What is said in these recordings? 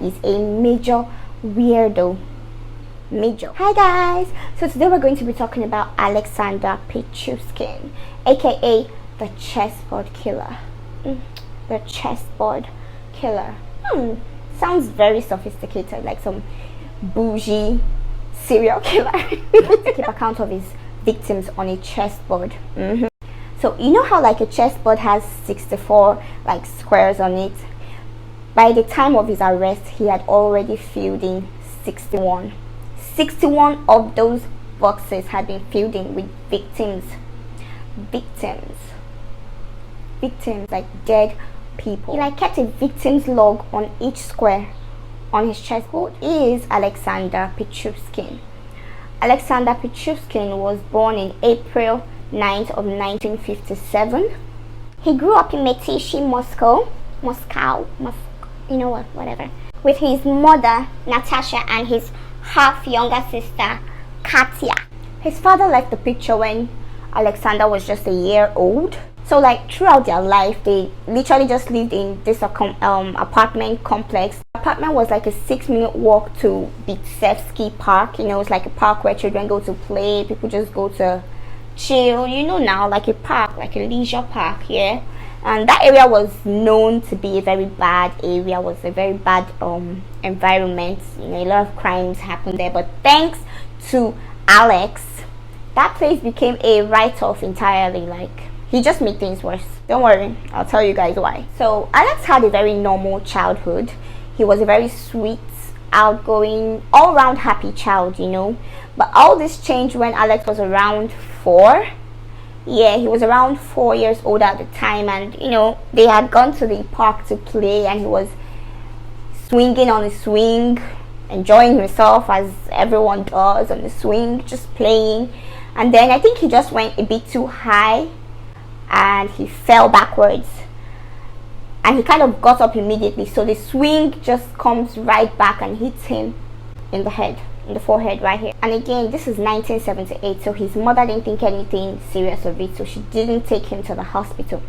is a major weirdo. Major. Hi guys, so today we're going to be talking about Alexander PICHUSHKIN, aka the chessboard killer. The chessboard killer. Sounds very sophisticated, like some bougie serial killer. To keep account of his victims on a chessboard. So you know how like a chessboard has 64 like squares on it? By the time of his arrest, he had already filled in 61. 61 of those boxes had been filled in with victims, like dead people. He like kept a victims log on each square on his chessboard. He is Alexander PICHUSHKIN. Alexander PICHUSHKIN was born in April 9th of 1957. He grew up in Metishi, Moscow, you know what, whatever, with his mother Natasha and his half younger sister Katya. His father left the picture when Alexander was just a year old. So like throughout their life, they literally just lived in this apartment complex. The apartment was like a 6-minute walk to Bitsevsky Park. You know, it's like a park where children go to play, people just go to chill, you know, now like a park, like a leisure park, yeah. And that area was known to be a very bad area, was a very bad environment. You know, a lot of crimes happened there, but thanks to Alex, that place became a write-off entirely. Like, he just made things worse. Don't worry, I'll tell you guys why. So Alex had a very normal childhood. He was a very sweet, outgoing, all-round happy child, you know. But all this changed when Alex was around 4. Yeah, he was around 4 years old at the time, and you know, they had gone to the park to play, and he was swinging on the swing, enjoying himself as everyone does on the swing, just playing. And then I think he just went a bit too high and he fell backwards, and he kind of got up immediately, so the swing just comes right back and hits him in the head, in the forehead right here. And again, this is 1978, so his mother didn't think anything serious of it, so she didn't take him to the hospital.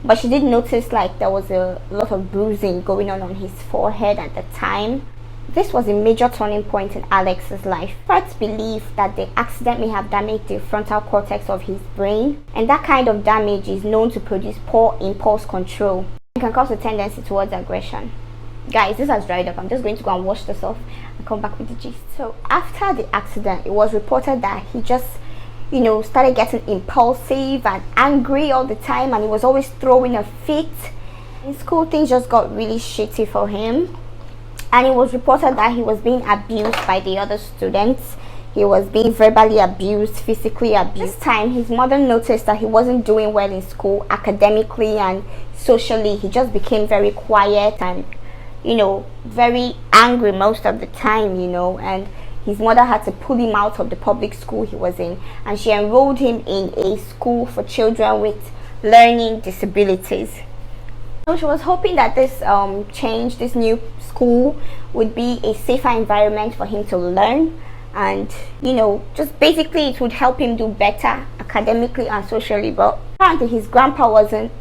But she did notice like there was a lot of bruising going on his forehead at the time. This was a major turning point in Alex's life. Experts believe that the accident may have damaged the frontal cortex of his brain, and that kind of damage is known to produce poor impulse control. It can cause a tendency towards aggression. Guys, this has dried up. I'm just going to go and wash this off and come back with the gist. So after the accident, it was reported that he just, you know, started getting impulsive and angry all the time, and he was always throwing a fit. In school, things just got really shitty for him, and it was reported that he was being abused by the other students. He was being verbally abused, physically abused. This time, his mother noticed that he wasn't doing well in school, academically and socially. He just became very quiet and, you know, very angry most of the time, you know, and his mother had to pull him out of the public school he was in, and she enrolled him in a school for children with learning disabilities. So she was hoping that this change, this new school, would be a safer environment for him to learn, and you know, just basically it would help him do better academically and socially. But apparently his grandpa wasn't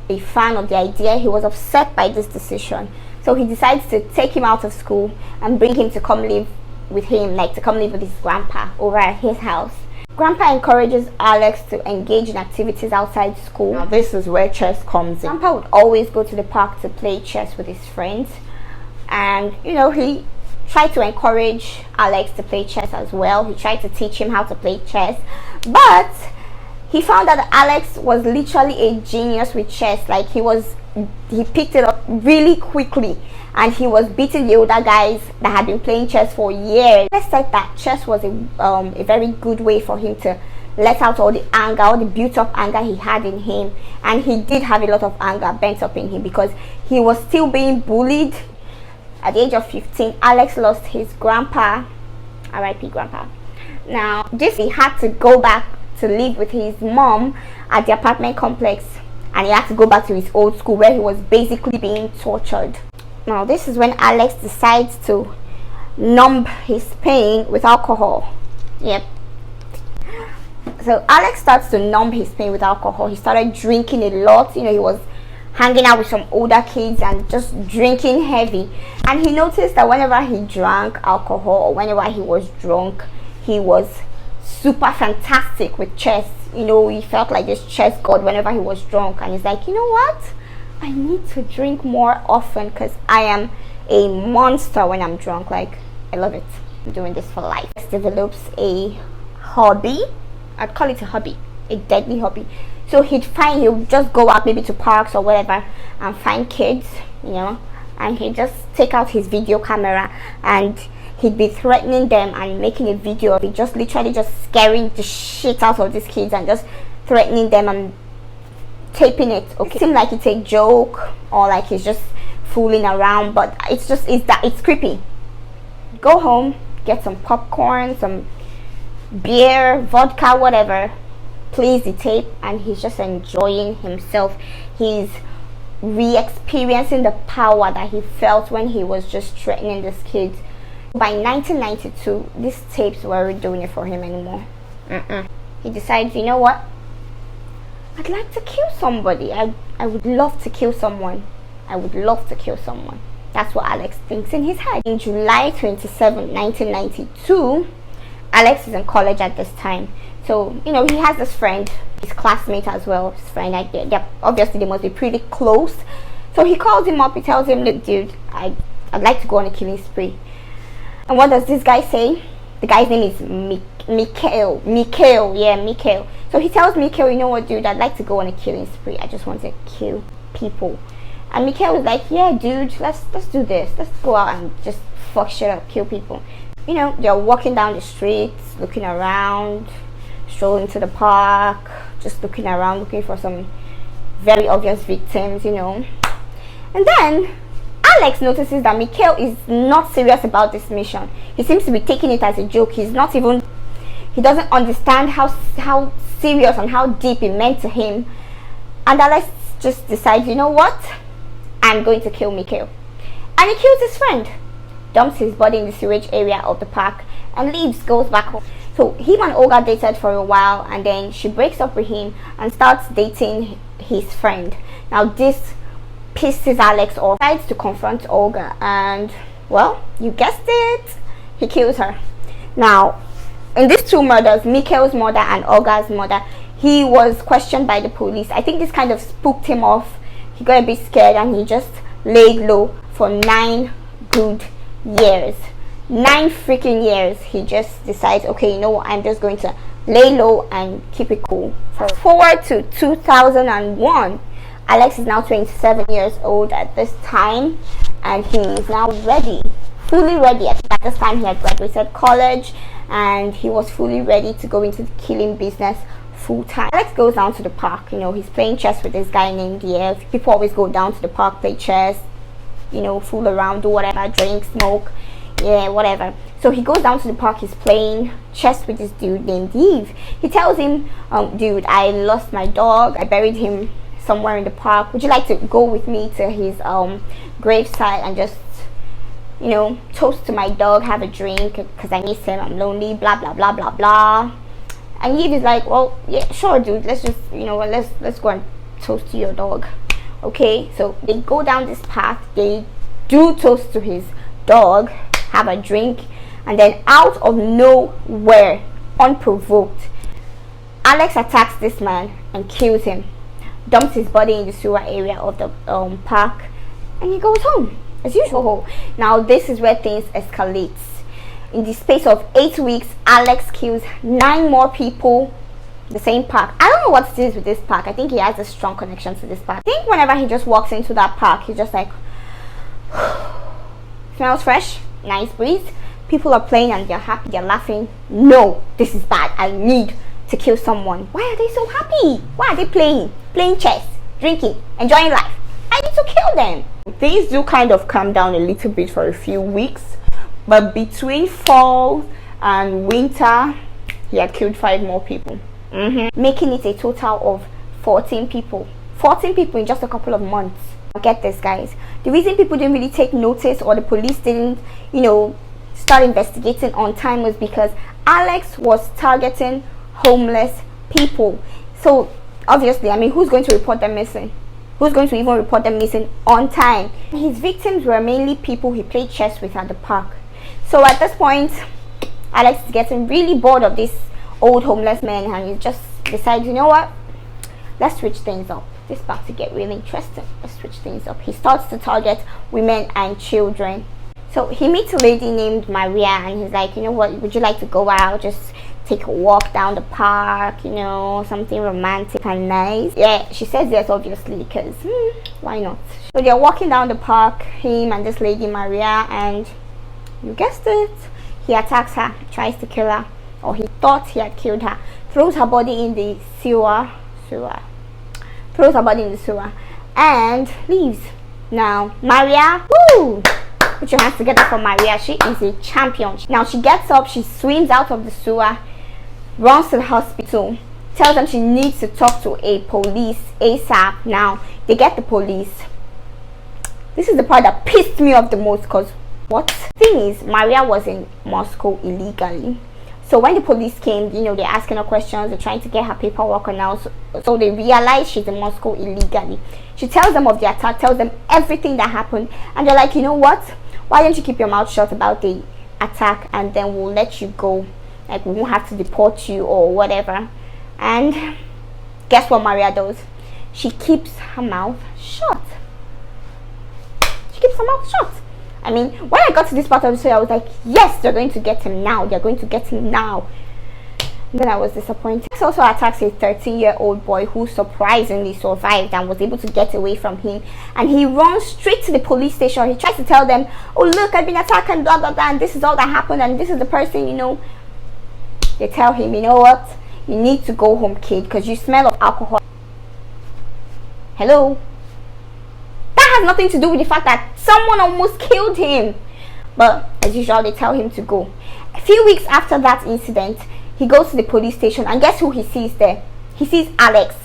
a fan of the idea. He was upset by this decision, so he decides to take him out of school and bring him to come live with him, like to come live with his grandpa over at his house. Grandpa encourages Alex to engage in activities outside school. Now this is where chess comes in. Grandpa would always go to the park to play chess with his friends, and you know, he tried to encourage Alex to play chess as well. He tried to teach him how to play chess, but he found that Alex was literally a genius with chess. Like he picked it up really quickly, and he was beating the older guys that had been playing chess for years. I said that chess was a very good way for him to let out all the anger, all the built up anger he had in him. And he did have a lot of anger bent up in him because he was still being bullied. At the age of 15, Alex lost his grandpa, R.I.P. grandpa. Now he had to go back to live with his mom at the apartment complex, and he had to go back to his old school where he was basically being tortured. Now this is when Alex decides to numb his pain with alcohol. Yep. So Alex starts to numb his pain with alcohol. He started drinking a lot. You know, he was hanging out with some older kids and just drinking heavy. And he noticed that whenever he drank alcohol or whenever he was drunk, he was super fantastic with chess. You know, he felt like this chess god whenever he was drunk. And he's like, you know what, I need to drink more often because I am a monster when I'm drunk. Like, I love it. I'm doing this for life. He develops a hobby. I'd call it a hobby, a deadly hobby. So he'll just go out maybe to parks or whatever and find kids, you know, and he'd just take out his video camera and he'd be threatening them and making a video of it, just literally just scaring the shit out of these kids and just threatening them and taping it. Okay, it seemed like it's a joke or like he's just fooling around, but it's creepy. Go home, get some popcorn, some beer, vodka, whatever, plays the tape, and he's just enjoying himself. He's re-experiencing the power that he felt when he was just threatening these kids. By 1992, these tapes weren't doing it for him anymore. He decides, you know what, I'd like to kill somebody. I would love to kill someone. I would love to kill someone. That's what Alex thinks in his head. In July 27, 1992, Alex is in college at this time. So, you know, he has this friend, his classmate as well, his friend. Obviously, they must be pretty close. So he calls him up. He tells him, look, dude, I'd like to go on a killing spree. And what does this guy say? The guy's name is Mikhail. So he tells Mikhail, you know what, dude, I'd like to go on a killing spree. I just want to kill people. And Mikhail was like, yeah, dude, let's do this. Let's go out and just fuck shit up, kill people. You know, they're walking down the streets, looking around, strolling to the park, just looking around, looking for some very obvious victims, you know. And then Alex notices that Mikhail is not serious about this mission. He seems to be taking it as a joke. He doesn't understand how serious and how deep it meant to him. And Alex just decides, you know what, I'm going to kill Mikhail. And he kills his friend, dumps his body in the sewage area of the park, and leaves, goes back home. So him and Olga dated for a while, and then she breaks up with him and starts dating his friend. Now this pisses Alex off. He decides to confront Olga, and well, you guessed it, he kills her. Now in these two murders, Mikhail's murder and Olga's murder, he was questioned by the police. I think this kind of spooked him off. He got a bit scared and he just laid low for 9 good years. 9 freaking years. He just decides, okay, you know what, I'm just going to lay low and keep it cool. Fast forward to 2001. Alex is now 27 years old at this time, and he is now ready, fully ready. I think at this time he had graduated college and he was fully ready to go into the killing business full time. Alex goes down to the park. You know, he's playing chess with this guy named Yev. People always go down to the park, play chess, you know, fool around, do whatever, drink, smoke, yeah, whatever. So he goes down to the park. He's playing chess with this dude named Eve. He tells him, dude, I lost my dog. I buried him somewhere in the park. Would you like to go with me to his gravesite and just, you know, toast to my dog, have a drink because I miss him, I'm lonely, blah blah blah blah blah. And Eve is like, well, yeah, sure, dude, let's just, you know, let's go and toast to your dog. Okay, so they go down this path. They do toast to his dog, have a drink, and then out of nowhere, unprovoked, Alex attacks this man and kills him, dumps his body in the sewer area of the park, and he goes home as usual. Now this is where things escalate. In the space of 8 weeks, Alex kills 9 more people. The same park. I don't know what it is with this park. I think he has a strong connection to this park. I think whenever he just walks into that park, he's just like, smells fresh, nice breeze, people are playing and they're happy, they're laughing. No, this is bad. I need to kill someone. Why are they so happy? Why are they playing chess, drinking, enjoying life? I need to kill them. Things do kind of calm down a little bit for a few weeks, but between fall and winter, he had killed 5 more people. Making it a total of 14 people. 14 people in just a couple of months. Get this, guys. The reason people didn't really take notice, or the police didn't, you know, start investigating on time, was because Alex was targeting homeless people. So obviously, I mean, who's going to report them missing? Who's going to even report them missing on time? His victims were mainly people he played chess with at the park. So at this point, Alex is getting really bored of this old homeless man, and he just decides, you know what, let's switch things up. This is about to get really interesting. Let's switch things up. He starts to target women and children. So he meets a lady named Maria, and he's like, you know what, would you like to go out, just take a walk down the park, you know, something romantic and nice? Yeah, she says yes, obviously, because why not? So they're walking down the park, him and this lady Maria, and you guessed it, he attacks her, tries to kill her, or he thought he had killed her, throws her body in the sewer, and leaves. Now Maria, woo! Put your hands together for Maria. She is a champion. Now she gets up, she swims out of the sewer, runs to the hospital, tells them she needs to talk to a police ASAP. Now they get the police. This is the part that pissed me off the most, because what thing is, Maria was in Moscow illegally. So when the police came, you know, they're asking her questions, they're trying to get her paperwork announced. So they realize she's in Moscow illegally. She tells them of the attack, tells them everything that happened, and they're like, you know what, why don't you keep your mouth shut about the attack, and then we'll let you go, like we won't have to deport you or whatever. And guess what Maria does? She keeps her mouth shut. She keeps her mouth shut. I mean, when I got to this part of the story, I was like, yes, they're going to get him now. They're going to get him now. And then I was disappointed. He also attacks a 13-year-old boy who surprisingly survived and was able to get away from him. And he runs straight to the police station. He tries to tell them, oh, look, I've been attacked and blah, blah, blah. And this is all that happened. And this is the person, you know. They tell him, you know what? You need to go home, kid, because you smell of alcohol. Hello? Has nothing to do with the fact that someone almost killed him, but as usual they tell him to go. A few weeks after that incident, he goes to the police station, and guess who he sees there? He sees Alex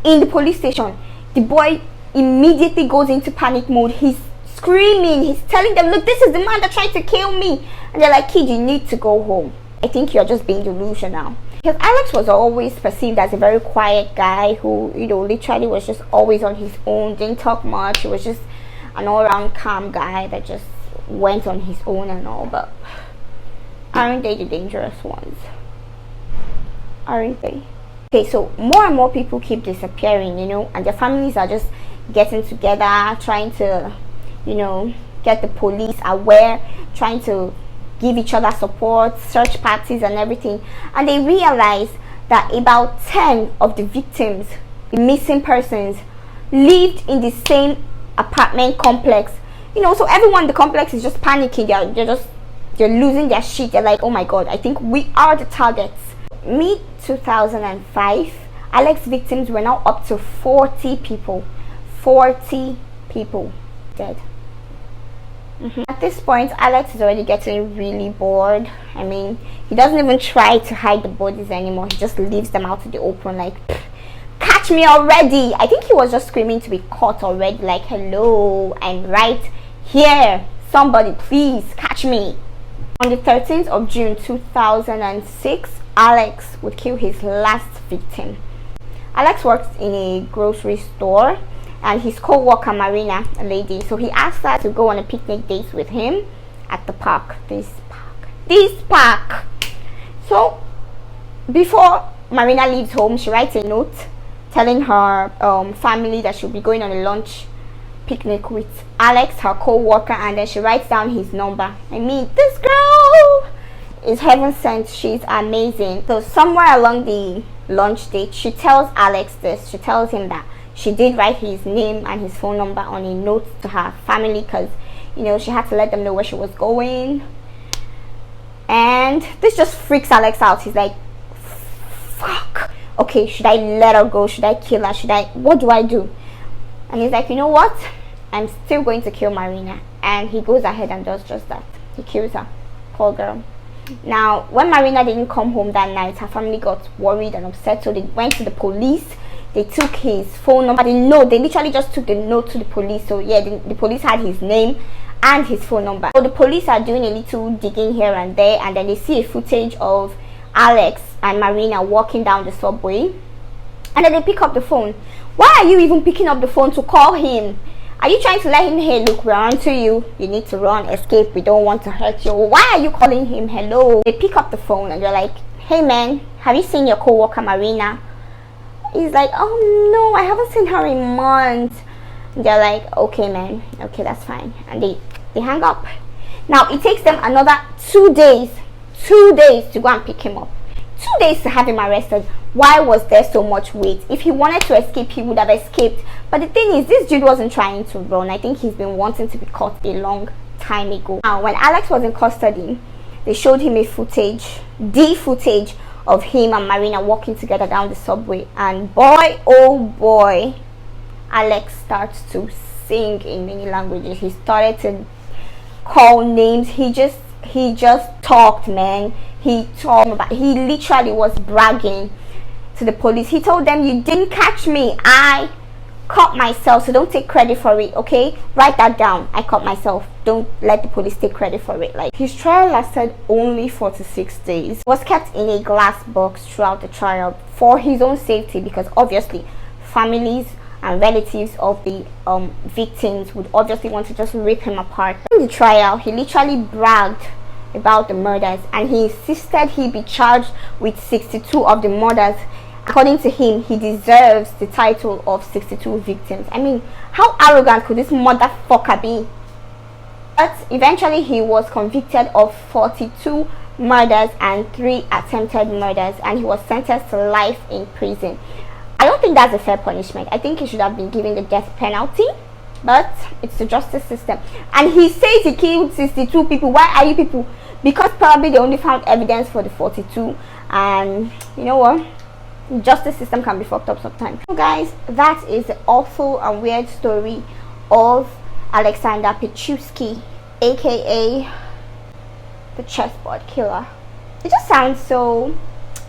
in the police station. The boy immediately goes into panic mode. He's screaming, he's telling them, look, this is the man that tried to kill me. And they're like, kid, you need to go home. I think you're just being delusional. Because Alex was always perceived as a very quiet guy who, you know, literally was just always on his own, didn't talk much. He was just an all-around calm guy that just went on his own and all. But aren't they the dangerous ones? Aren't they? Okay, so more and more people keep disappearing, you know, and their families are just getting together, trying to, you know, get the police aware, trying to give each other support, search parties and everything. And they realize that about 10 of the victims, the missing persons, lived in the same apartment complex. You know, so everyone in the complex is just panicking. They're losing their shit. They're like, oh my god, I think we are the targets. Mid 2005, Alex's victims were now up to 40 people. 40 people dead. At this point, Alex is already getting really bored. I mean, he doesn't even try to hide the bodies anymore. He just leaves them out in the open, like, catch me already. I think he was just screaming to be caught already, like, hello, I'm right here. Somebody please catch me. On the 13th of June 2006, Alex would kill his last victim. Alex works in a grocery store, and his co-worker Marina, a lady, so he asked her to go on a picnic date with him at the park. This park. So before Marina leaves home, she writes a note telling her family that she'll be going on a lunch picnic with Alex, her co-worker, and then she writes down his number. I mean, this girl is heaven sent. She's amazing. So somewhere along the lunch date, she tells Alex this. She tells him that she did write his name and his phone number on a note to her family, because, you know, she had to let them know where she was going. And this just freaks Alex out. He's like, fuck, okay, should I let her go? Should I kill her? What do I do? And he's like, you know what, I'm still going to kill Marina. And he goes ahead and does just that. He kills her. Poor girl. Now, when Marina didn't come home that night, her family got worried and upset, so they went to the police. They took his phone number. They literally just took the note to the police. So yeah, the police had his name and his phone number. So the police are doing a little digging here and there, and then they see a footage of Alex and Marina walking down the subway, and then they pick up the phone. Why are you even picking up the phone to call him? Are you trying to let him, hey, look, we're on to you. You need to run, escape. We don't want to hurt you. Why are you calling him? Hello. They pick up the phone and they're like, hey, man, have you seen your co-worker, Marina? He's like, oh, no, I haven't seen her in months. They're like, okay, man. Okay, that's fine. And they hang up. Now, it takes them another 2 days. 2 days to go and pick him up. 2 days to have him arrested. Why was there so much wait? If he wanted to escape, he would have escaped. But the thing is, this dude wasn't trying to run. I think he's been wanting to be caught a long time ago. Now, when Alex was in custody, they showed him the footage of him and Marina walking together down the subway. And boy, oh boy, Alex starts to sing in many languages. He started to call names. He just talked, man. He literally was bragging to the police. He told them, you didn't catch me, I caught myself, so don't take credit for it, okay? Write that down. I caught myself. Don't let the police take credit for it. Like, his trial lasted only 46 days. He was kept in a glass box throughout the trial for his own safety, because obviously families and relatives of the victims would obviously want to just rip him apart. In the trial, he literally bragged about the murders, and he insisted he be charged with 62 of the murders. According to him, he deserves the title of 62 victims. I mean, how arrogant could this motherfucker be? But eventually he was convicted of 42 murders and 3 attempted murders, and he was sentenced to life in prison. I don't think that's a fair punishment. I think he should have been given the death penalty, but it's the justice system. And he says he killed 62 people. Why are you people? Because probably they only found evidence for the 42, and you know what? The justice system can be fucked up sometimes. So guys, that is the awful and weird story of Alexander Pichushkin, aka the chessboard killer. It just sounds so,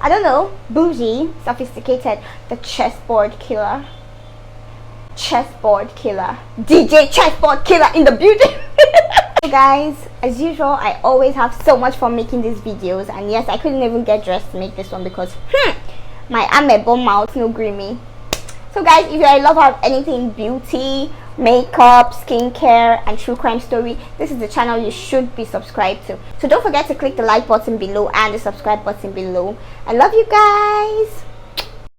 I don't know, bougie, sophisticated. The chessboard killer. Chessboard killer. DJ chessboard killer in the building. So guys, as usual, I always have so much fun making these videos, and yes, I couldn't even get dressed to make this one because my amebo mouth no grimy. So guys, if you're a lover of anything beauty, makeup, skincare, and true crime story, this is the channel you should be subscribed to. So don't forget to click the like button below and the subscribe button below. I love you guys.